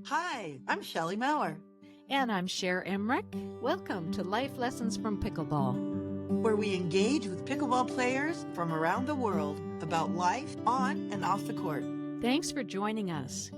Hi, I'm Shelley Maurer, And I'm Cher Emmerich. Welcome to Life Lessons from Pickleball, where we engage with pickleball players from around the world about life on and off the court. Thanks for joining us.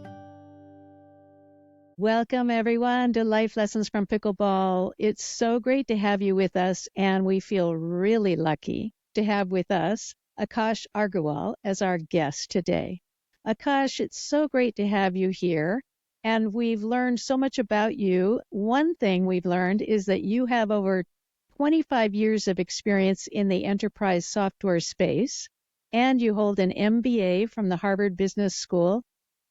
Welcome, everyone, to Life Lessons from Pickleball. It's so great to have you with us, and we feel really lucky to have with us Akash Argywal as our guest today. Akash, it's so great to have you here, and we've learned so much about you. One thing we've learned is that you have over 25 years of experience in the enterprise software space, and you hold an MBA from the Harvard Business School.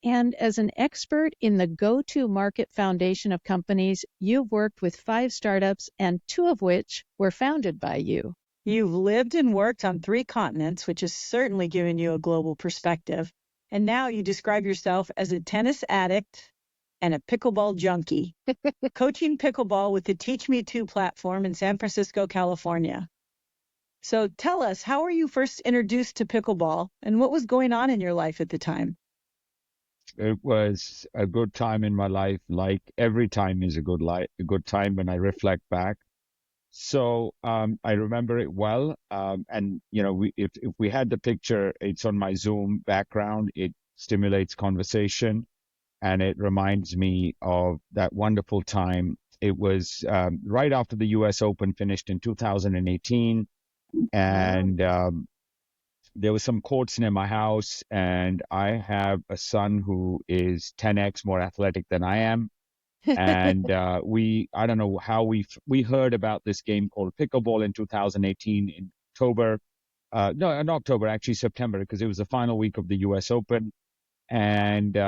And as an expert in the go-to-market foundation of companies, you've worked with 5 startups, and 2 of which were founded by you. You've lived and worked on 3 continents, which has certainly given you a global perspective. And now you describe yourself as a tennis addict and a pickleball junkie, coaching pickleball with the Teach Me To platform in San Francisco, California. So tell us, how were you first introduced to pickleball, and what was going on in your life at the time? It was a good time in my life. Like every time is a good time when I reflect back. So I remember it well. And you know, if we had the picture, it's on my Zoom background. It stimulates conversation, and it reminds me of that wonderful time. It was right after the U.S. Open finished in 2018, and there were some courts near my house, and I have a son who is 10x more athletic than I am. And I don't know how we heard about this game called pickleball in 2018 in October. No, in October, actually September, because it was the final week of the U.S. Open. And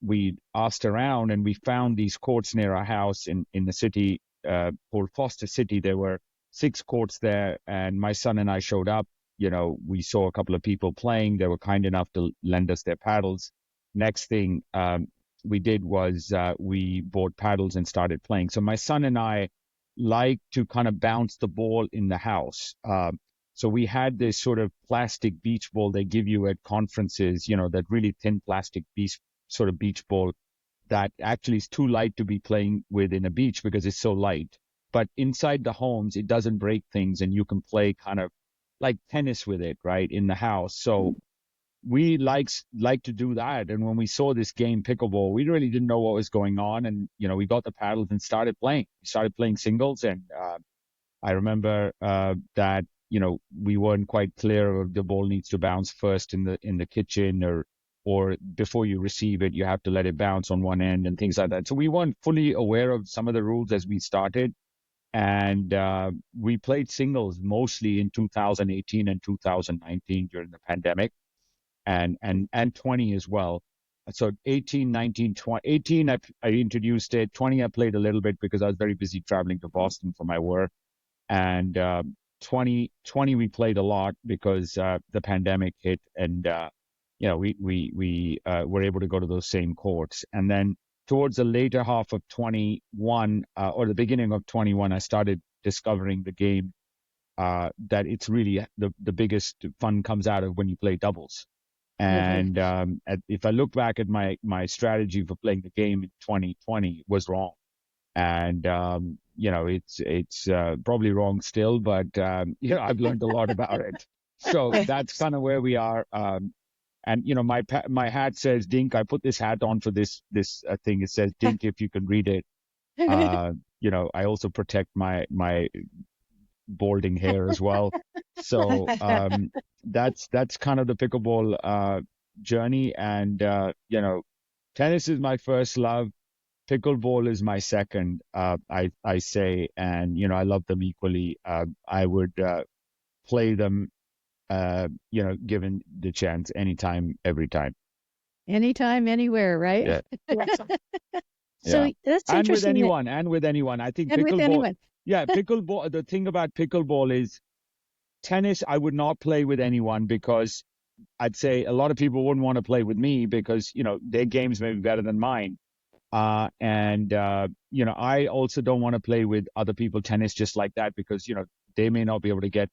we asked around, and we found these courts near our house in the city called Foster City. There were 6 courts there, and my son and I showed up. You know, we saw a couple of people playing. They were kind enough to lend us their paddles. Next thing we did was we bought paddles and started playing. So my son and I like to kind of bounce the ball in the house. So we had this sort of plastic beach ball they give you at conferences, you know, that really thin plastic beach ball that actually is too light to be playing with in a beach because it's so light. But inside the homes, it doesn't break things, and you can play kind of like tennis with it, right, in the house. So we like to do that. And when we saw this game, pickleball, we really didn't know what was going on. And, you know, we got the paddles and started playing. We started playing singles. And I remember that, you know, we weren't quite clear of the ball needs to bounce first in the kitchen, or before you receive it, you have to let it bounce on one end and things like that. So we weren't fully aware of some of the rules as we started. And we played singles mostly in 2018 and 2019 during the pandemic, and 20 as well. So 18, 19, 20, 18, I introduced it. 20, I played a little bit because I was very busy traveling to Boston for my work. And 20 we played a lot because the pandemic hit, and you know, we were able to go to those same courts. And then towards the later half of 21 or the beginning of 21, I started discovering the game that it's really the biggest fun comes out of when you play doubles. And if I look back at my strategy for playing the game in 2020, it was wrong. And you know, it's probably wrong still, but you know, I've learned a lot about it. So that's kind of where we are. And you know, my hat says Dink. I put this hat on for this thing. It says Dink if you can read it. You know, I also protect my balding hair as well. So that's kind of the pickleball journey. And you know, tennis is my first love. Pickleball is my second. I say, and you know, I love them equally. I would play them. You know, given the chance, anytime, every time. Anytime, anywhere, right? Yeah. So that's and interesting. And with anyone. I think and pickleball. With anyone. Yeah, pickleball. The thing about pickleball is tennis. I would not play with anyone because I'd say a lot of people wouldn't want to play with me because, you know, their games may be better than mine. And you know, I also don't want to play with other people tennis just like that because, you know, they may not be able to get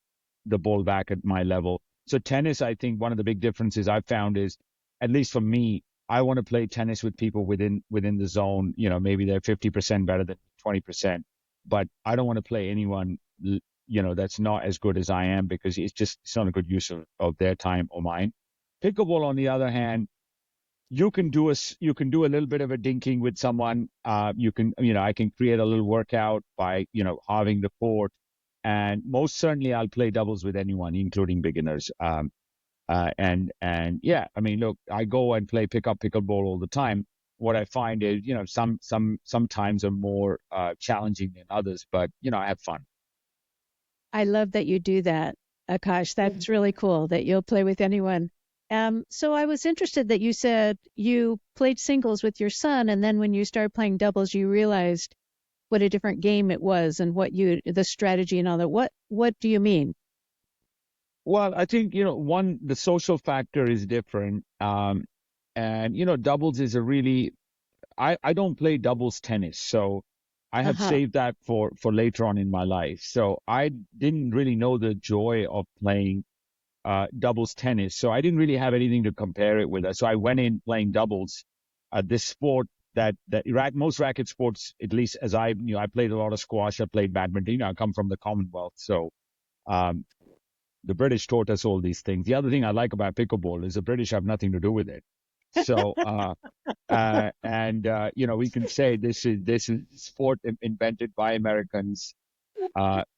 the ball back at my level. So tennis, I think one of the big differences I've found is, at least for me, I want to play tennis with people within the zone. Maybe they're 50% better than 20%, but I don't want to play anyone that's not as good as I am, because it's not a good use of their time or mine. Pickleball, on the other hand, you can do a little bit of a dinking with someone. I can create a little workout by halving the court, and most certainly I'll play doubles with anyone, including beginners. And yeah, I mean, look, I go and play pickleball all the time. What I find is, sometimes are more challenging than others, but I have fun. I love that you do that, Akash. That's really cool that you'll play with anyone. So I was interested that you said you played singles with your son, and then when you started playing doubles, you realized what a different game it was and the strategy and all that. What do you mean? Well, I think, one, the social factor is different. And doubles is I don't play doubles tennis, so I have saved that for later on in my life. So I didn't really know the joy of playing doubles tennis. So I didn't really have anything to compare it with. So I went in playing doubles. This sport that most racket sports, at least as I played a lot of squash, I played badminton. I come from the Commonwealth, so the British taught us all these things. The other thing I like about pickleball is the British have nothing to do with it. So we can say this is sport invented by Americans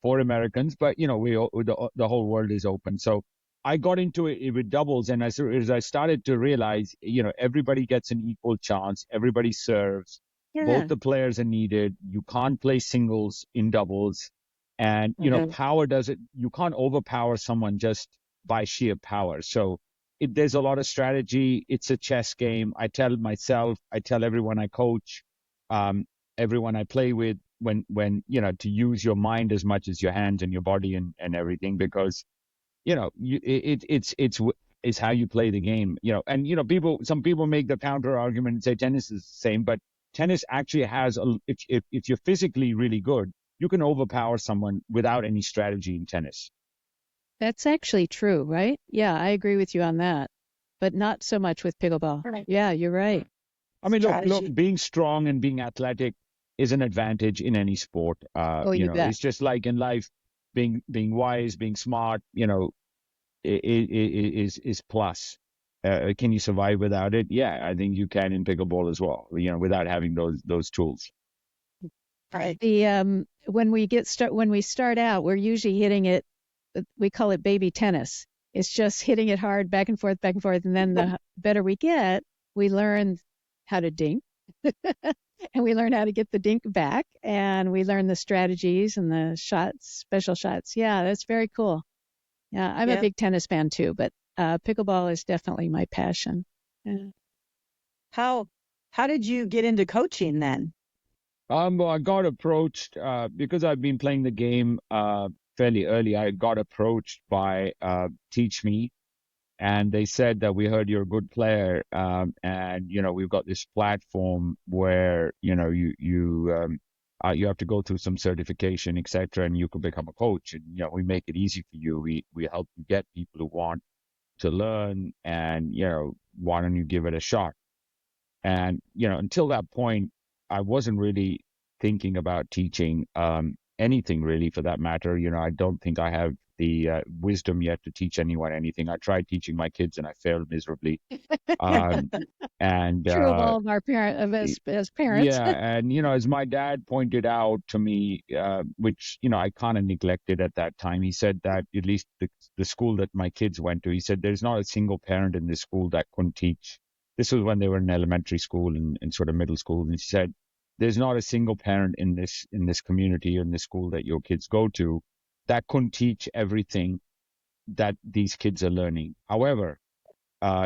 for Americans, but the whole world is open. So I got into it with doubles, and as I started to realize, everybody gets an equal chance, everybody serves, both the players are needed. You can't play singles in doubles, and power doesn't. You can't overpower someone just by sheer power. So there's a lot of strategy. It's a chess game. I tell myself, I tell everyone I coach, everyone I play with, when to use your mind as much as your hands and your body and everything, because it's how you play the game. And some people make the counter argument and say tennis is the same, but tennis actually has if you're physically really good, you can overpower someone without any strategy in tennis. That's actually true, right? Yeah, I agree with you on that, but not so much with pickleball. Right. Yeah, you're right. I mean, look, being strong and being athletic is an advantage in any sport. It's just like in life, being wise, being smart, is plus. Can you survive without it? Yeah, I think you can in pickleball as well. Without having those tools. Right. When we start out, we're usually hitting it. We call it baby tennis. It's just hitting it hard, back and forth, and then the better we get, we learn how to dink, and we learn how to get the dink back, and we learn the strategies and the shots, special shots. Yeah, that's very cool. Yeah, I'm a big tennis fan too, but pickleball is definitely my passion. Yeah. How did you get into coaching then? Well, I got approached because I've been playing the game fairly early. I got approached by Teach Me, and they said that we heard you're a good player, and we've got this platform where you have to go through some certification, etc., and you can become a coach. And we make it easy for you. We help you get people who want to learn, and why don't you give it a shot? And until that point, I wasn't really thinking about teaching anything really, for that matter. I don't think I have the wisdom yet to teach anyone anything. I tried teaching my kids and I failed miserably. And true of all of our parents, as parents. Yeah, and as my dad pointed out to me, which I kind of neglected at that time. He said that at least the school that my kids went to, he said there's not a single parent in this school that couldn't teach. This was when they were in elementary school and sort of middle school, and he said there's not a single parent in this community or in this school that your kids go to that couldn't teach everything that these kids are learning. However,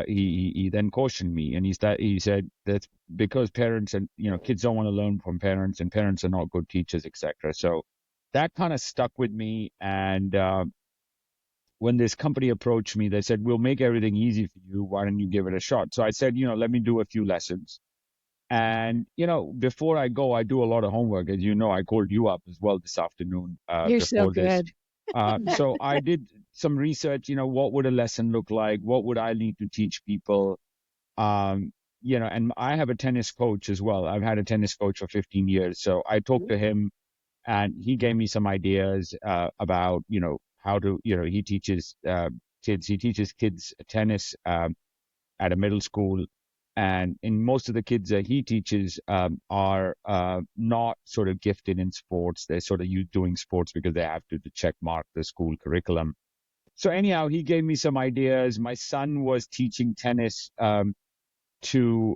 he then cautioned me, and he said that's because parents and kids don't want to learn from parents, and parents are not good teachers, etc. So that kind of stuck with me. And when this company approached me, they said, we'll make everything easy for you. Why don't you give it a shot? So I said, let me do a few lessons. And, before I go, I do a lot of homework. As you know, I called you up as well this afternoon. You're so good. So I did some research, what would a lesson look like? What would I need to teach people? and I have a tennis coach as well. I've had a tennis coach for 15 years. So I talked to him and he gave me some ideas about, how to, he teaches kids tennis at a middle school. And in most of the kids that he teaches are not sort of gifted in sports. They're sort of doing sports because they have to check mark the school curriculum. So anyhow, he gave me some ideas. My son was teaching tennis to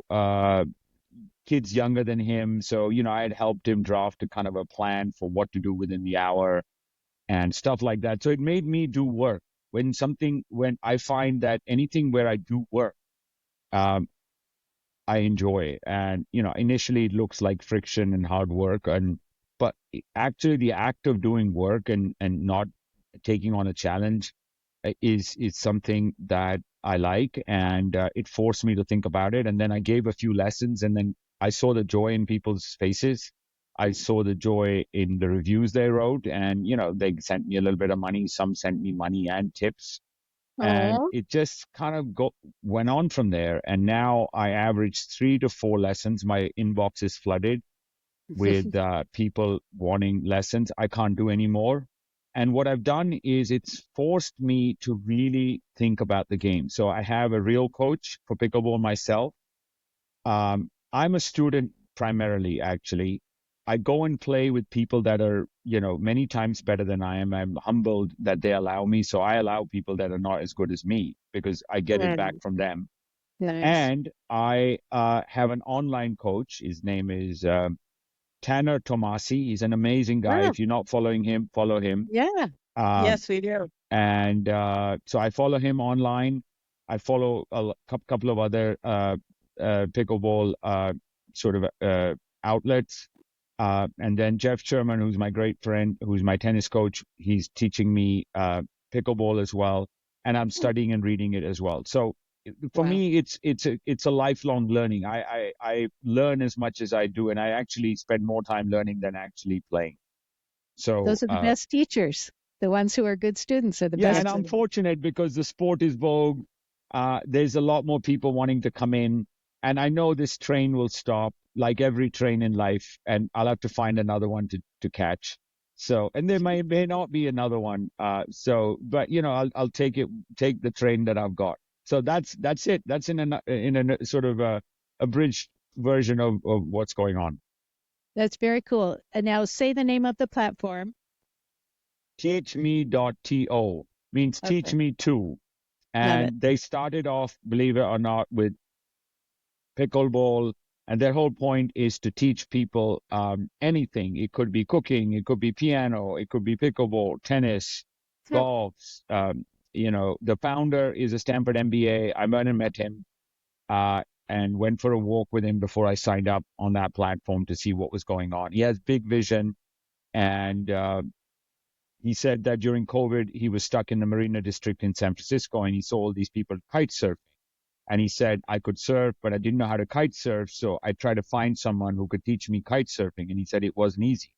kids younger than him. So, I had helped him draft a kind of a plan for what to do within the hour and stuff like that. So it made me do work. When I find that anything where I do work, um, I enjoy. And, initially it looks like friction and hard work. But actually the act of doing work and not taking on a challenge is something that I like, and it forced me to think about it. And then I gave a few lessons, and then I saw the joy in people's faces. I saw the joy in the reviews they wrote, and they sent me a little bit of money. Some sent me money and tips, and it just kind of went on from there. And now I average 3 to 4 lessons. My inbox is flooded with people wanting lessons. I can't do any more. And what I've done is it's forced me to really think about the game. So I have a real coach for pickleball myself. I'm a student primarily, actually. I go and play with people that are, many times better than I am. I'm humbled that they allow me. So I allow people that are not as good as me because I get it back from them. Nice. And I have an online coach. His name is Tanner Tomassi. He's an amazing guy. Wow. If you're not following him, follow him. Yeah. Yes, we do. And so I follow him online. I follow a couple of other pickleball sort of outlets. And then Jeff Sherman, who's my great friend, who's my tennis coach, he's teaching me pickleball as well. And I'm studying and reading it as well. So for me, it's a lifelong learning. I learn as much as I do, and I actually spend more time learning than actually playing. So Those are the best teachers. The ones who are good students are the best. Yeah, and I'm fortunate because the sport is vogue. There's a lot more people wanting to come in, and I know this train will stop, like every train in life, and I'll have to find another one to catch. So, and there may not be another one. But I'll take the train that I've got. So that's it. That's in a sort of a abridged version of what's going on. That's very cool. And now say the name of the platform. Teachme.to means teach me to. And they started off, believe it or not, with pickleball. And their whole point is to teach people anything. It could be cooking, it could be piano, it could be pickleball, tennis, golf. The founder is a Stanford MBA. I went and met him and went for a walk with him before I signed up on that platform to see what was going on. He has big vision. And he said that during COVID, he was stuck in the Marina District in San Francisco, and he saw all these people kite surfing. And he said, I could surf, but I didn't know how to kite surf. So I tried to find someone who could teach me kite surfing. And he said it wasn't easy.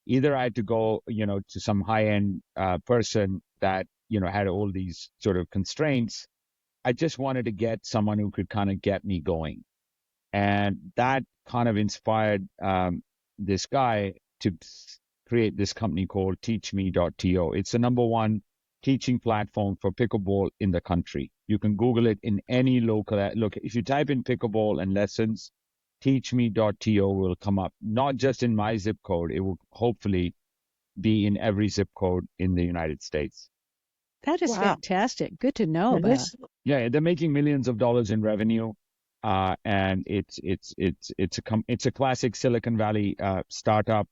Either I had to go, to some high-end person that, had all these sort of constraints. I just wanted to get someone who could kind of get me going. And that kind of inspired this guy to create this company called teachme.to. It's the #1 teaching platform for pickleball in the country. You can Google it in any local. Look, if you type in pickleball and lessons, teachme.to will come up. Not just in my zip code. It will hopefully be in every zip code in the United States. That is fantastic. Good to know about. Yeah, they're making millions of dollars in revenue. And it's a classic Silicon Valley startup.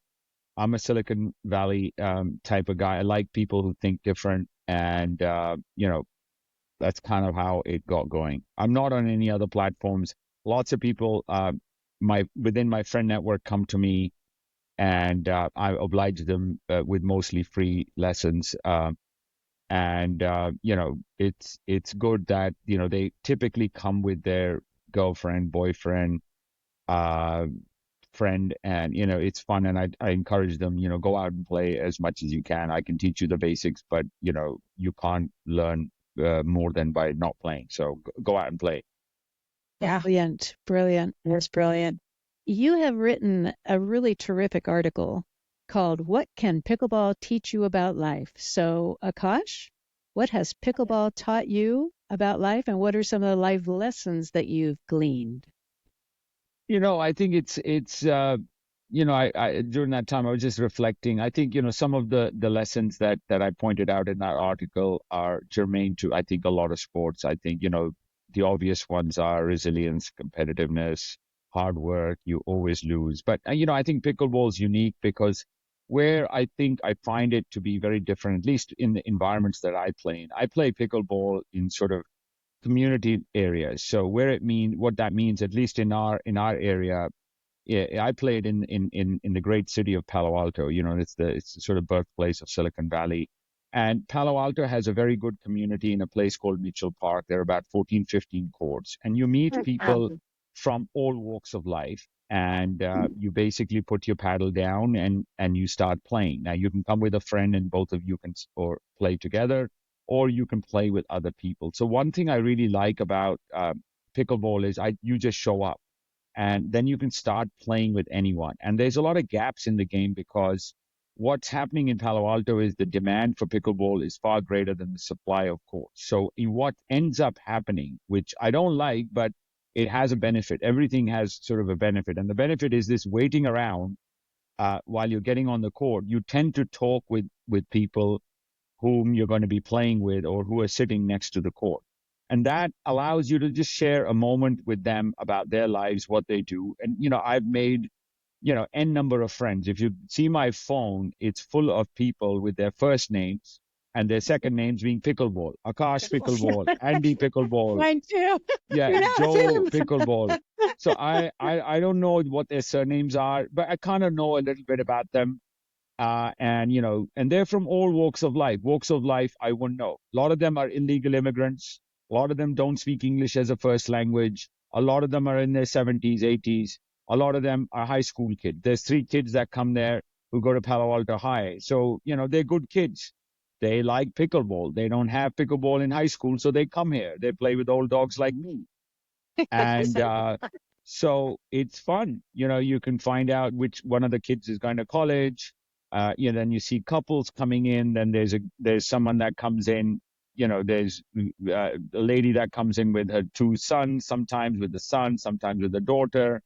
I'm a Silicon Valley type of guy. I like people who think different, and that's kind of how it got going. I'm not on any other platforms. Lots of people within my friend network come to me, and I oblige them with mostly free lessons. It's good that they typically come with their girlfriend, boyfriend, friend, and it's fun, and I encourage them, go out and play as much as you can. I can teach you the basics, but you can't learn more than by not playing. So go out and play. Yeah, Brilliant, brilliant. that's brilliant. You have written a really terrific article called What Can Pickleball Teach You About Life? So, Akash, what has pickleball taught you about life, and what are some of the life lessons that you've gleaned? I think I during that time I was just reflecting. I think, some of the lessons that I pointed out in that article are germane to, I think, a lot of sports. I think, the obvious ones are resilience, competitiveness, hard work, you always lose. But, I think pickleball is unique because where I think I find it to be very different, at least in the environments that I play in. I play pickleball in sort of community areas. So what that means, at least in our area, yeah, I played in the great city of Palo Alto. It's the sort of birthplace of Silicon Valley. And Palo Alto has a very good community in a place called Mitchell Park. There are about 14, 15 courts. And you meet people from all walks of life. And you basically put your paddle down and you start playing. Now, you can come with a friend and both of you can or play together, or you can play with other people. So one thing I really like about pickleball is you just show up and then you can start playing with anyone. And there's a lot of gaps in the game because what's happening in Palo Alto is the demand for pickleball is far greater than the supply of courts. So in what ends up happening, which I don't like, but it has a benefit. Everything has sort of a benefit. And the benefit is this waiting around while you're getting on the court. You tend to talk with people whom you're going to be playing with or who are sitting next to the court. And that allows you to just share a moment with them about their lives, what they do. And, I've made, N number of friends. If you see my phone, it's full of people with their first names and their second names being Pickleball, Akash Pickleball, Andy Pickleball. Mine too. Yeah, Joe Pickleball. So I don't know what their surnames are, but I kind of know a little bit about them. And they're from all walks of life. Walks of life, I wouldn't know. A lot of them are illegal immigrants. A lot of them don't speak English as a first language. A lot of them are in their 70s, 80s. A lot of them are high school kids. There's 3 kids that come there who go to Palo Alto High. So, they're good kids. They like pickleball. They don't have pickleball in high school, so they come here. They play with old dogs like me. And so it's fun. You can find out which one of the kids is going to college. Then you see couples coming in. Then there's someone that comes in. There's a lady that comes in with her 2 sons, sometimes with the son, sometimes with the daughter.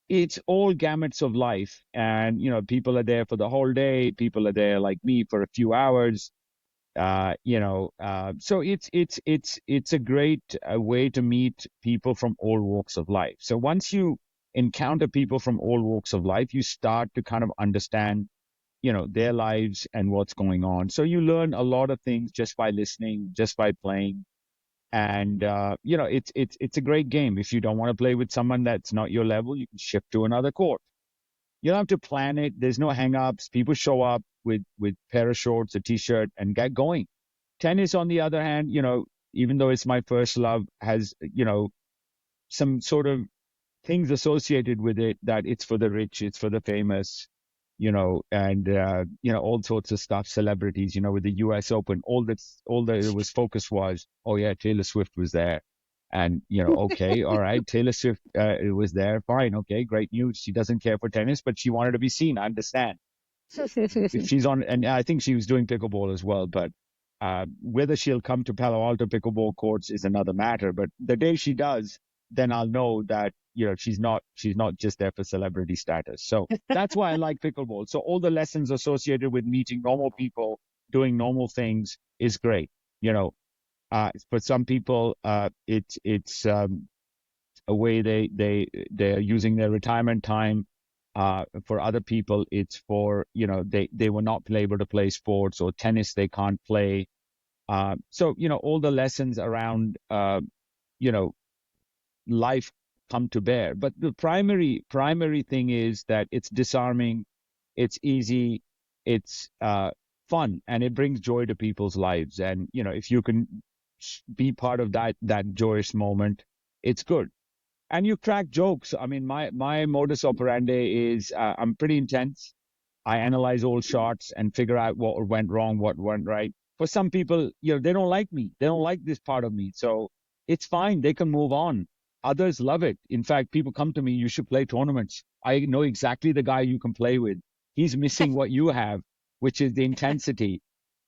It's all gamuts of life, and people are there for the whole day. People are there like me for a few hours. So it's a great way to meet people from all walks of life. So once you encounter people from all walks of life, you start to kind of understand their lives and what's going on. So you learn a lot of things just by listening, just by playing. And it's a great game. If you don't want to play with someone that's not your level, you can shift to another court. You don't have to plan it. There's no hang-ups. People show up with pair of shorts, a t-shirt, and get going. Tennis, on the other hand, even though it's my first love, has some sort of things associated with it, that it's for the rich, it's for the famous, and all sorts of stuff. Celebrities, with the U.S. Open, all that it was focus was, oh yeah, Taylor Swift was there, and okay, all right, Taylor Swift it was there, fine, okay, great news. She doesn't care for tennis, but she wanted to be seen. I understand. If she's on, and I think she was doing pickleball as well, but whether she'll come to Palo Alto pickleball courts is another matter. But the day she does, then I'll know that she's not just there for celebrity status. So that's why I like pickleball. So all the lessons associated with meeting normal people, doing normal things is great. For some people, it's a way they're using their retirement time. For other people, it's for they were not able to play sports, or tennis they can't play. So all the lessons around life come to bear. But the primary thing is that it's disarming, it's easy, it's fun, and it brings joy to people's lives. And if you can be part of that joyous moment, it's good. And you crack jokes. I mean, my modus operandi is I'm pretty intense. I analyze all shots and figure out what went wrong, what went right. For some people, they don't like me. They don't like this part of me. So it's fine. They can move on. others love it. In fact, people come to me, you should play tournaments. I know exactly the guy you can play with. He's missing what you have, which is the intensity.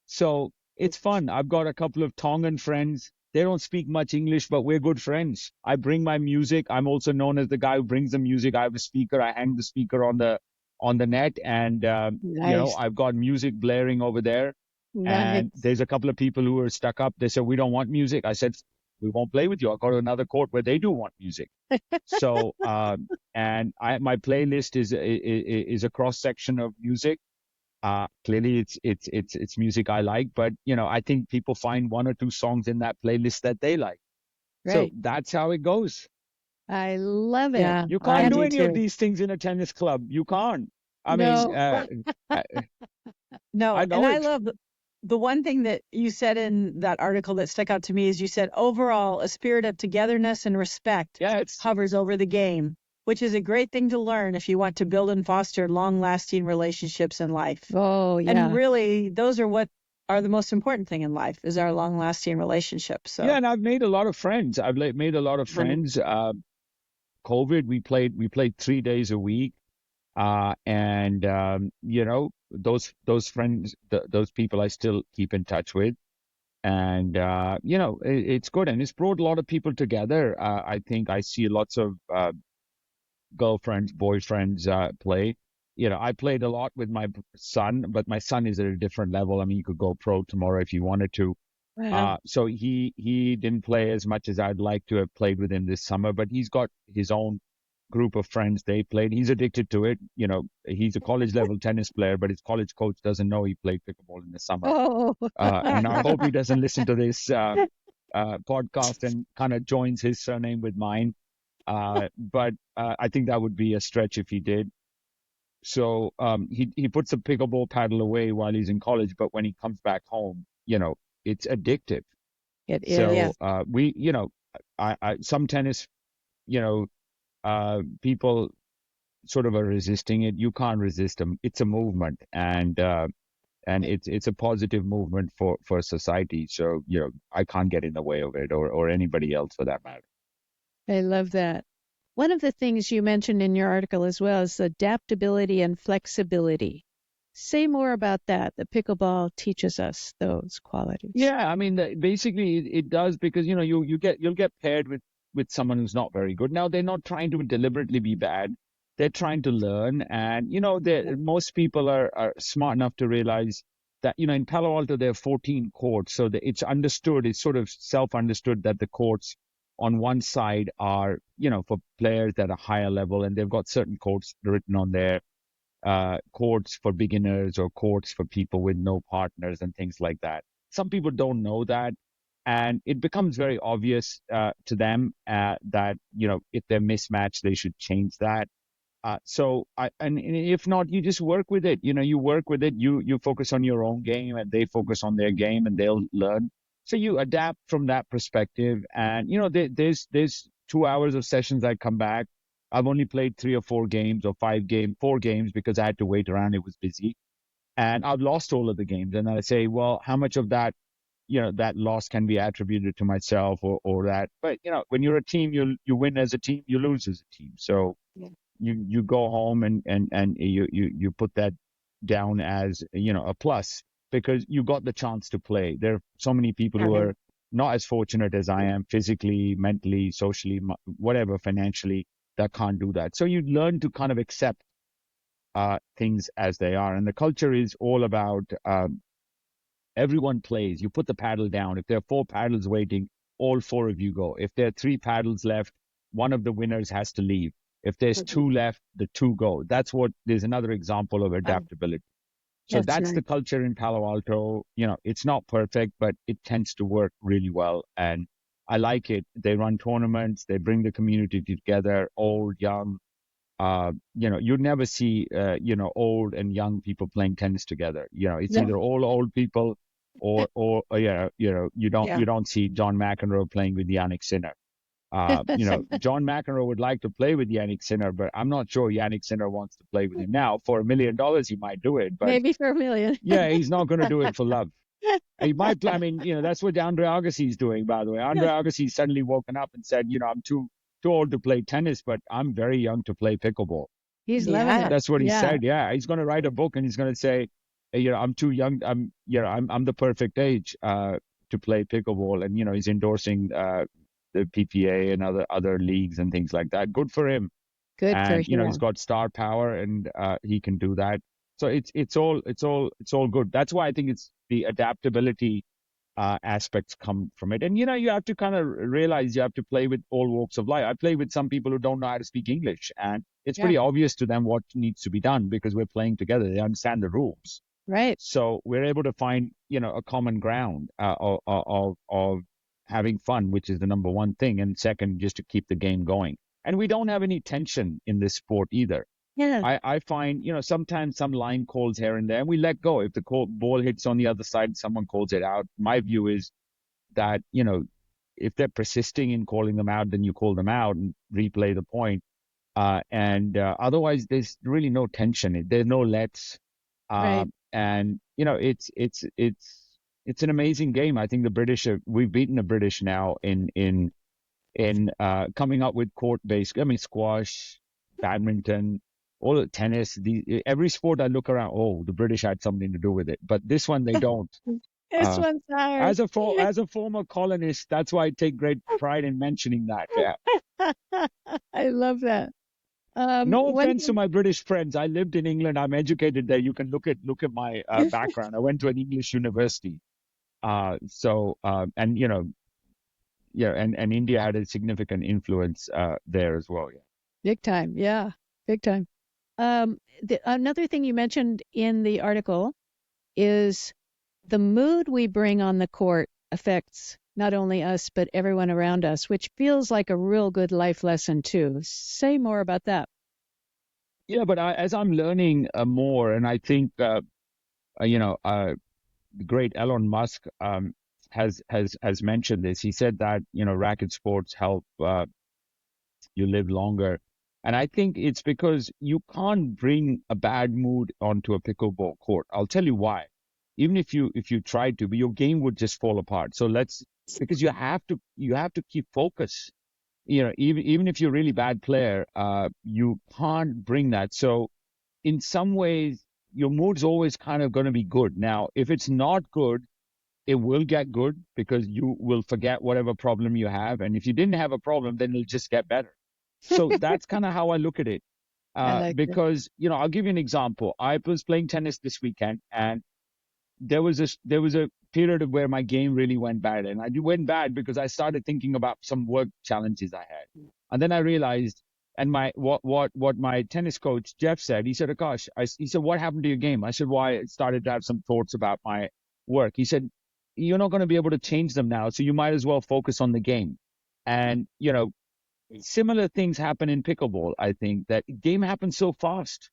So it's fun. I've got a couple of Tongan friends. They don't speak much English, but we're good friends. I bring my music. I'm also known as the guy who brings the music. I have a speaker. I hang the speaker on the net, and Nice. I've got music blaring over there. Nice. And there's a couple of people who are stuck up. They said, we don't want music. I said, we won't play with you. I'll go to another court where they do want music. So, and my playlist is a cross section of music. Clearly it's music I like, but I think people find one or two songs in that playlist that they like. So Right. that's how it goes. I love it. Yeah, You I can't do do any of too. these things in a tennis club. You can't. I No. mean, No, I know and I it. love the one thing that you said in that article that stuck out to me is you said overall a spirit of togetherness and respect Yeah, it's hovers over the game, which is a great thing to learn if you want to build and foster long-lasting relationships in life. Oh, yeah. And really, those are what are the most important thing in life is our long-lasting relationships. So yeah, and I've made a lot of friends. Made a lot of friends. COVID, we played 3 days a week, and those friends, those people, I still keep in touch with, and it's good, and it's brought a lot of people together. I think I see lots of girlfriends, boyfriends play. I played a lot with my son, but my son is at a different level. I mean, you could go pro tomorrow if you wanted to. Wow. So he didn't play as much as I'd like to have played with him this summer, but he's got his own group of friends. They played. He's addicted to it. He's a college level tennis player, but his college coach doesn't know he played pickleball in the summer. Oh. And I hope he doesn't listen to this podcast and kind of joins his surname with mine. But I think that would be a stretch if he did. So he puts the pickleball paddle away while he's in college, but when he comes back home, it's addictive. It is. So some tennis, people sort of are resisting it. You can't resist them. It's a movement, and it's a positive movement for society. So I can't get in the way of it, or anybody else for that matter. I love that. One of the things you mentioned in your article as well is adaptability and flexibility. Say more about that. The pickleball teaches us those qualities. Yeah, I mean, basically it does, because you'll get paired with someone who's not very good. Now, they're not trying to deliberately be bad. They're trying to learn, and most people are smart enough to realize that in Palo Alto there are 14 courts, so it's understood. It's sort of self-understood that the courts on one side are for players at a higher level, and they've got certain courts written on there. Courts for beginners or courts for people with no partners and things like that. Some people don't know that, and it becomes very obvious to them that if they're mismatched, they should change that. And if not, you just work with it. You work with it. You focus on your own game, and they focus on their game, and they'll learn. So you adapt from that perspective. And there's 2 hours of sessions. I come back. I've only played 3 or 4 games or 4 games because I had to wait around. It was busy. And I've lost all of the games. And I say, well, how much of that, that loss can be attributed to myself or that? But, when you're a team, you win as a team, you lose as a team. So you go home and you put that down as, a plus, because you got the chance to play. There are so many people who are not as fortunate as I am, physically, mentally, socially, whatever, financially, that can't do that. So you learn to kind of accept things as they are. And the culture is all about everyone plays. You put the paddle down. If there are 4 paddles waiting, all 4 of you go. If there are 3 paddles left, one of the winners has to leave. If there's 2 left, the 2 go. There's another example of adaptability. So that's the culture in Palo Alto. It's not perfect, but it tends to work really well. And I like it. They run tournaments. They bring the community together, old, young. You'd never see, old and young people playing tennis together. It's either all old people or you don't see John McEnroe playing with Yannick Sinner. John McEnroe would like to play with Yannick Sinner, but I'm not sure Yannick Sinner wants to play with him. Now, for $1 million, he might do it. But maybe for $1 million. Yeah, he's not going to do it for love. He might play. I mean, that's what Andre Agassi's doing, by the way. Andre Agassi suddenly woken up and said, I'm too too old to play tennis, but I'm very young to play pickleball. He's loving Yeah. it. That's what he Yeah. said. Yeah, he's going to write a book and he's going to say, hey, I'm too young. I'm the perfect age to play pickleball. And he's endorsing the PPA and other leagues and things like that. Good for him. Good for And he's him. got star power and he can do that. So it's all good. That's why I think it's the adaptability aspects come from it. And you have to kind of realize you have to play with all walks of life. I play with some people who don't know how to speak English, and it's pretty obvious to them what needs to be done because we're playing together. They understand the rules, Right. so we're able to find a common ground of having fun, which is the number one thing, and second, just to keep the game going. And we don't have any tension in this sport either. Yeah. I find, sometimes some line calls here and there, and we let go. If the ball hits on the other side, someone calls it out. My view is that, if they're persisting in calling them out, then you call them out and replay the point. Otherwise, there's really no tension. There's no lets. Right. And, it's an amazing game. I think the British, we've beaten the British now in coming up with court-based, squash, badminton, all the tennis, every sport I look around, the British had something to do with it, but this one they don't. This one's hard. As a former colonist, that's why I take great pride in mentioning that. Yeah. I love that. No offense to my British friends. I lived in England. I'm educated there. You can look at my background. I went to an English university. And India had a significant influence there as well. Yeah. Big time. Yeah. Big time. Another thing you mentioned in the article is the mood we bring on the court affects not only us, but everyone around us, which feels like a real good life lesson too. Say more about that. Yeah, but as I'm learning more, and I think, the great Elon Musk has mentioned this. He said that, racket sports help you live longer. And I think it's because you can't bring a bad mood onto a pickleball court. I'll tell you why. Even if you tried to, but your game would just fall apart. So because you have to keep focus. Even if you're a really bad player, you can't bring that. So in some ways, your mood's always kind of going to be good. Now, if it's not good, it will get good because you will forget whatever problem you have. And if you didn't have a problem, then it'll just get better. So that's kind of how I look at it. Because, I'll give you an example. I was playing tennis this weekend, and there was a period of where my game really went bad. And I went bad because I started thinking about some work challenges I had. And then I realized, and what my tennis coach, Jeff, said, he said, Akash, he said, what happened to your game? I said, well, I started to have some thoughts about my work. He said, you're not going to be able to change them now, so you might as well focus on the game. And, similar things happen in pickleball. I think that game happens so fast.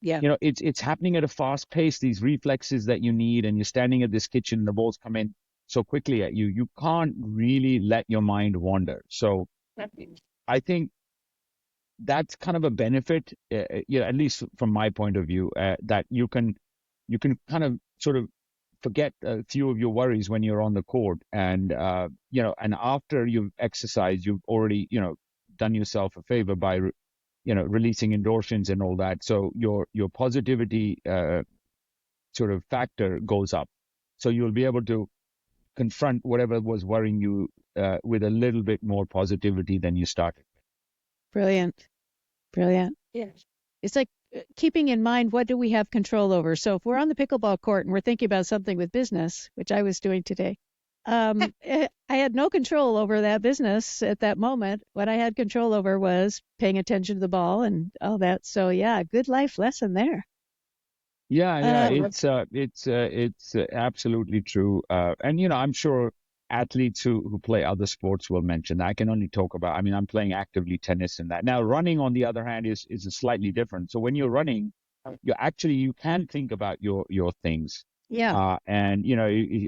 Yeah. It's happening at a fast pace, these reflexes that you need, and you're standing at this kitchen and the balls come in so quickly at you. You can't really let your mind wander. So I think that's kind of a benefit, at least from my point of view, that you can kind of sort of forget a few of your worries when you're on the court, and and after you've exercised, you've already done yourself a favor by releasing endorphins and all that. So your positivity sort of factor goes up. So you'll be able to confront whatever was worrying you with a little bit more positivity than you started. Brilliant. Yes. It's like keeping in mind, what do we have control over? So if we're on the pickleball court and we're thinking about something with business, which I was doing today, I had no control over that business at that moment. What I had control over was paying attention to the ball and all that. So yeah, good life lesson there. Yeah, it's absolutely true. And I'm sure athletes who play other sports will mention that. I can only talk about, I'm playing actively tennis and that. Now, running, on the other hand, is slightly different. So when you're running, you can think about your things. Yeah. And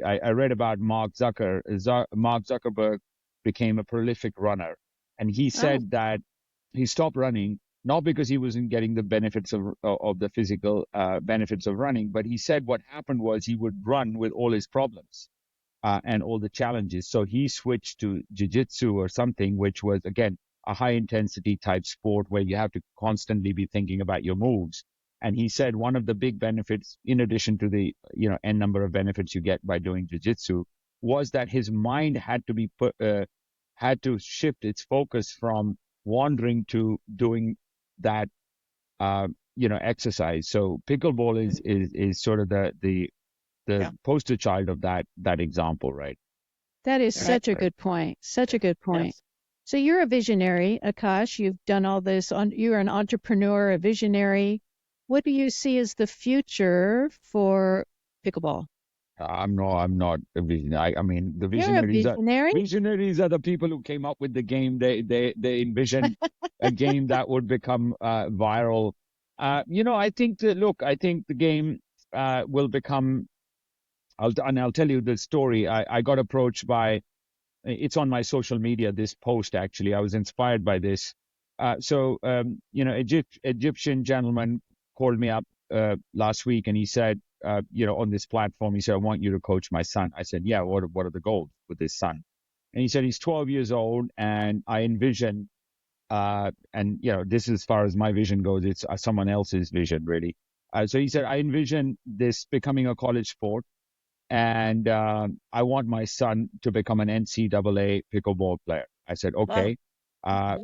I read about Mark Zuckerberg became a prolific runner, and he said that he stopped running not because he wasn't getting the benefits of the physical benefits of running, but he said what happened was he would run with all his problems and all the challenges. So he switched to jiu-jitsu or something, which was, again, a high intensity type sport where you have to constantly be thinking about your moves. And he said one of the big benefits, in addition to the n number of benefits you get by doing jiu-jitsu, was that his mind had to be had to shift its focus from wandering to doing that exercise. So pickleball is sort of the Yeah. poster child of that example, right? That is Right. such a good point. Such a good point. Yes. So you're a visionary, Akash. You've done all this. You're an entrepreneur, a visionary. What do you see as the future for pickleball? I'm not a visionary. I mean, the You're a visionaries are the people who came up with the game. They envisioned a game that would become viral. I think I think the game will become. I'll tell you the story. I got approached by. It's on my social media. This post actually, I was inspired by this. Egyptian gentleman called me up last week, and he said, on this platform, he said, I want you to coach my son. I said, yeah, what are the goals with this son? And he said, he's 12 years old, and I envision, this is as far as my vision goes, it's someone else's vision, really. So he said, I envision this becoming a college sport, and I want my son to become an NCAA pickleball player. I said, okay. I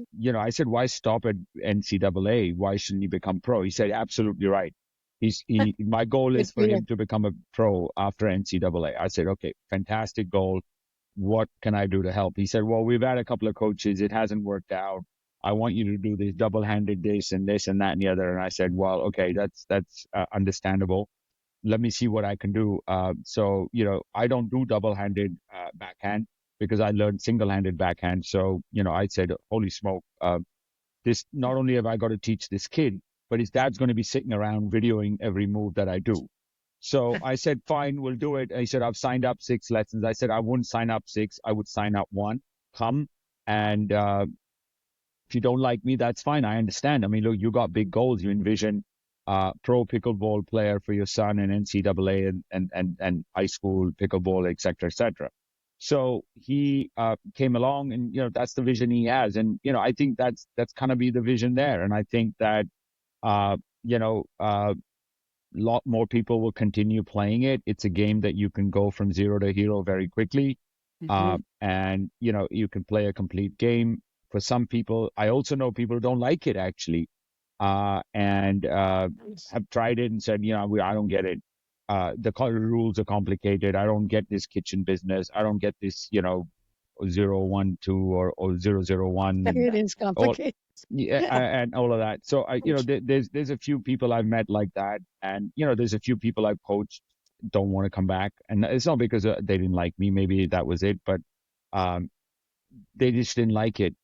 said, why stop at NCAA? Why shouldn't he become pro? He said, absolutely right. My goal is for him to become a pro after NCAA. I said, okay, fantastic goal. What can I do to help? He said, well, we've had a couple of coaches. It hasn't worked out. I want you to do this double-handed this and this and that and the other. And I said, well, okay, that's understandable. Let me see what I can do. I don't do double-handed backhand because I learned single-handed backhand. So, I said, holy smoke, this, not only have I got to teach this kid, but his dad's going to be sitting around videoing every move that I do. So I said, fine, we'll do it. And he said, I've signed up 6 lessons. I said, I wouldn't sign up 6. I would sign up 1. Come. And if you don't like me, that's fine. I understand. I mean, look, you got big goals. You envision pro pickleball player for your son in NCAA and high school pickleball, et cetera, et cetera. So he came along, and that's the vision he has, and I think that's kind of be the vision there, and I think that a lot more people will continue playing it. It's a game that you can go from zero to hero very quickly, and you can play a complete game. For some people, I also know people who don't like it actually. And have tried it and said, I don't get it. The rules are complicated. I don't get this kitchen business. I don't get this, 012 or 001. It is complicated. And all of that. So there's a few people I've met like that, and there's a few people I've coached don't want to come back, and it's not because they didn't like me. Maybe that was it, but they just didn't like it.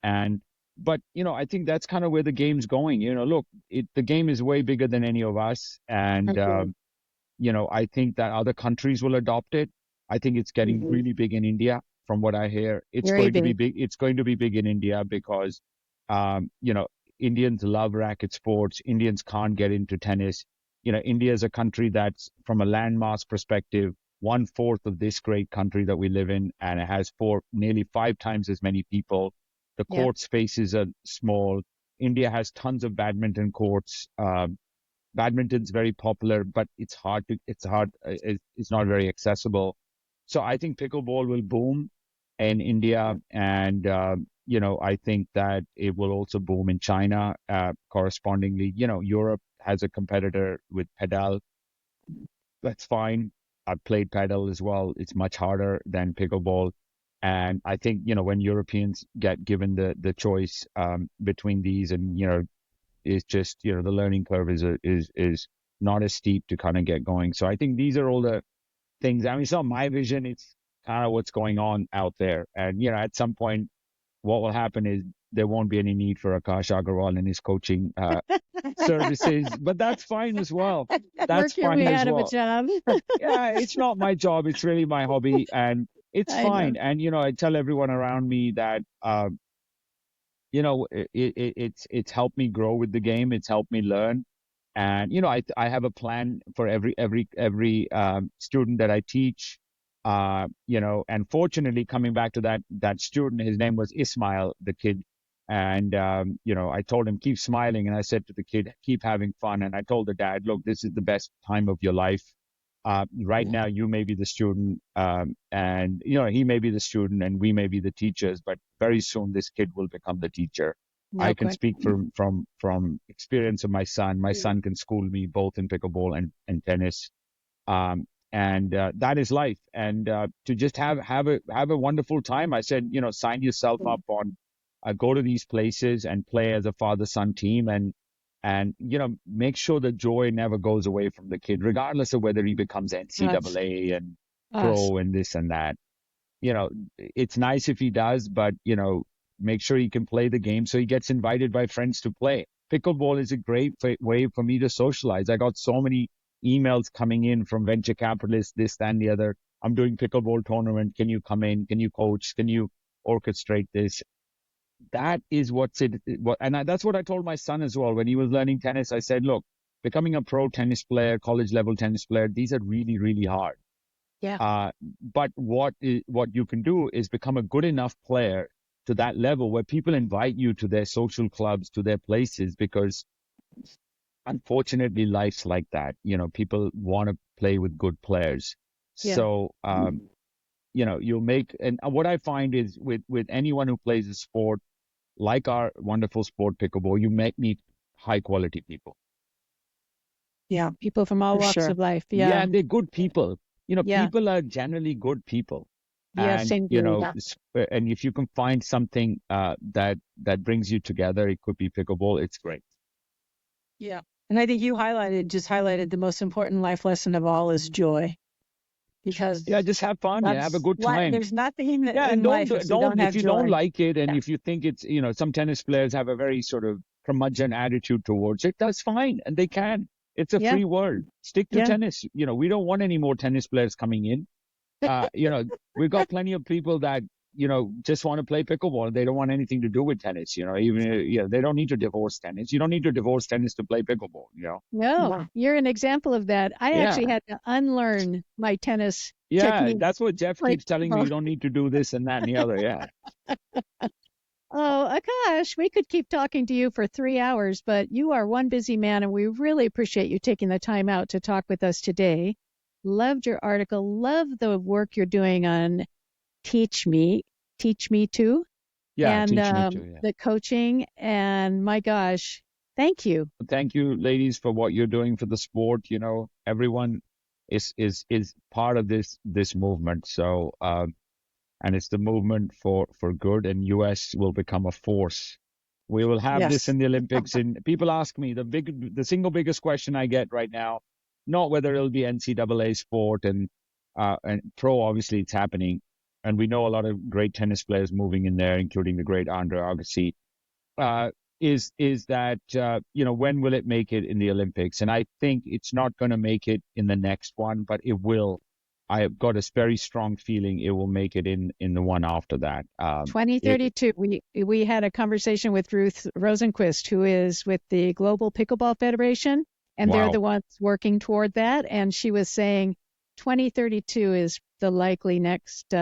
But I think that's kind of where the game's going. Look, the game is way bigger than any of us, and I think that other countries will adopt it. I think it's getting really big in India, from what I hear. It's going to be big. It's going to be big in India because, Indians love racket sports. Indians can't get into tennis. India is a country that's, from a landmass perspective, 1/4 of this great country that we live in, and it has nearly 5 times as many people. The court spaces are small. India has tons of badminton courts. Badminton's very popular, but it's not very accessible. So I think pickleball will boom in India, and I think that it will also boom in China. Correspondingly, Europe has a competitor with padel. That's fine. I've played padel as well. It's much harder than pickleball. And I think, when Europeans get given the choice between these, and, it's just, the learning curve is not as steep to kind of get going. So I think these are all the things. I mean, it's not my vision. It's kind of what's going on out there. And, at some point, what will happen is there won't be any need for Akash Argywal and his coaching services, but that's fine as well. That's fine as well. Out of a job. Yeah, it's not my job. It's really my hobby, and it's fine. And I tell everyone around me that it's helped me grow with the game. It's helped me learn, and I have a plan for every student that I teach. And fortunately, coming back to that student, his name was Ismail, the kid. And, I told him, keep smiling. And I said to the kid, keep having fun. And I told the dad, look, this is the best time of your life. Right now, you may be the student, and, he may be the student and we may be the teachers, but very soon this kid will become the teacher. I can speak from experience of my son. My son can school me both in pickleball and tennis. And that is life. And to just have a wonderful time. I said, sign yourself up on, go to these places and play as a father-son team, and make sure the joy never goes away from the kid, regardless of whether he becomes NCAA and pro and this and that. It's nice if he does, but make sure he can play the game so he gets invited by friends to play. Pickleball is a great way for me to socialize. I got so many emails coming in from venture capitalists, this, that, and the other. I'm doing pickleball tournament. Can you come in? Can you coach? Can you orchestrate this? That is that's what I told my son as well. When he was learning tennis, I said, look, becoming a pro tennis player, college level tennis player, these are really, really hard. Yeah. But what you can do is become a good enough player to that level where people invite you to their social clubs, to their places, because unfortunately life's like that. People want to play with good players. Yeah. So, you'll make, and what I find is with anyone who plays a sport, like our wonderful sport pickleball, you meet high quality people. Yeah. People from all walks of life. Yeah. Yeah. And they're good people. Yeah. People are generally good people. Yes, And, and if you can find something that brings you together, it could be pickleball. It's great. Yeah. And I think you highlighted the most important life lesson of all is joy. Because just have fun. Have a good time. There's nothing that in life if you don't like it, and if you think it's, some tennis players have a very sort of curmudgeon attitude towards it, that's fine, and they can. It's a free world. Stick to tennis. We don't want any more tennis players coming in. We've got plenty of people that just want to play pickleball. They don't want anything to do with tennis. Even they don't need to divorce tennis. You don't need to divorce tennis to play pickleball. No, you're an example of that. I actually had to unlearn my tennis technique. That's what Jeff keeps telling me. You don't need to do this and that and the other. Yeah. Oh, Akash, we could keep talking to you for 3 hours, but you are one busy man, and we really appreciate you taking the time out to talk with us today. Loved your article. Love the work you're doing on Teach Me Too. Yeah, and Teach Me Too, the coaching. And my gosh, thank you. Thank you, ladies, for what you're doing for the sport. Everyone is part of this movement. So, and it's the movement for good, and US will become a force. We will have this in the Olympics. And people ask me, the single biggest question I get right now, not whether it'll be NCAA sport and pro, obviously it's happening. And we know a lot of great tennis players moving in there, including the great Andre Agassi, is that, when will it make it in the Olympics? And I think it's not going to make it in the next one, but it will. I have got a very strong feeling it will make it in the one after that. 2032. We had a conversation with Ruth Rosenquist, who is with the Global Pickleball Federation, and they're the ones working toward that. And she was saying 2032 is the likely next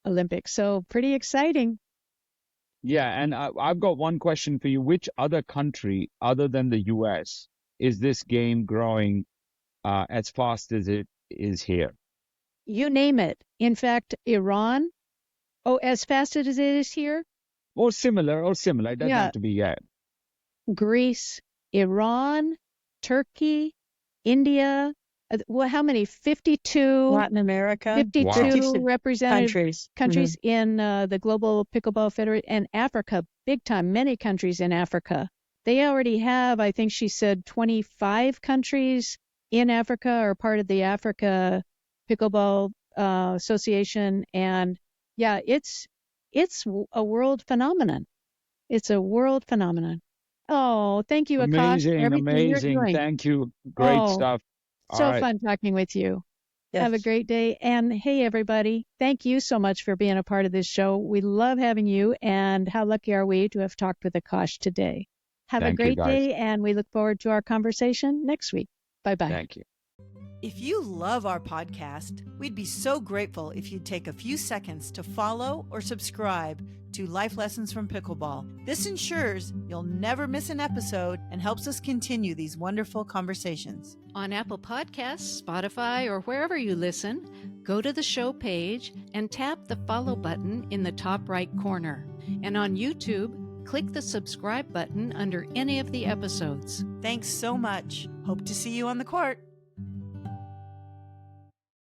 Olympics. So pretty exciting. Yeah, and I've got one question for you. Which other country, other than the U.S., is this game growing as fast as it is here? You name it. In fact, Iran. Oh, as fast as it is here? Or similar. It doesn't have to be yet. Greece, Iran, Turkey, India. Well, how many? 52. Latin America. 52 representative countries in the Global Pickleball Federation, and Africa, big time, many countries in Africa. They already have, I think she said, 25 countries in Africa are part of the Africa Pickleball Association. And yeah, it's a world phenomenon. It's a world phenomenon. Oh, thank you, Akash. Amazing. Thank you. Great stuff. So fun talking with you. Yes. Have a great day. And hey, everybody, thank you so much for being a part of this show. We love having you, and how lucky are we to have talked with Akash today. Have a great day, and we look forward to our conversation next week. Bye-bye. Thank you. If you love our podcast, we'd be so grateful if you'd take a few seconds to follow or subscribe to Life Lessons from Pickleball. This ensures you'll never miss an episode and helps us continue these wonderful conversations. On Apple Podcasts, Spotify, or wherever you listen, go to the show page and tap the follow button in the top right corner. And on YouTube, click the subscribe button under any of the episodes. Thanks so much. Hope to see you on the court.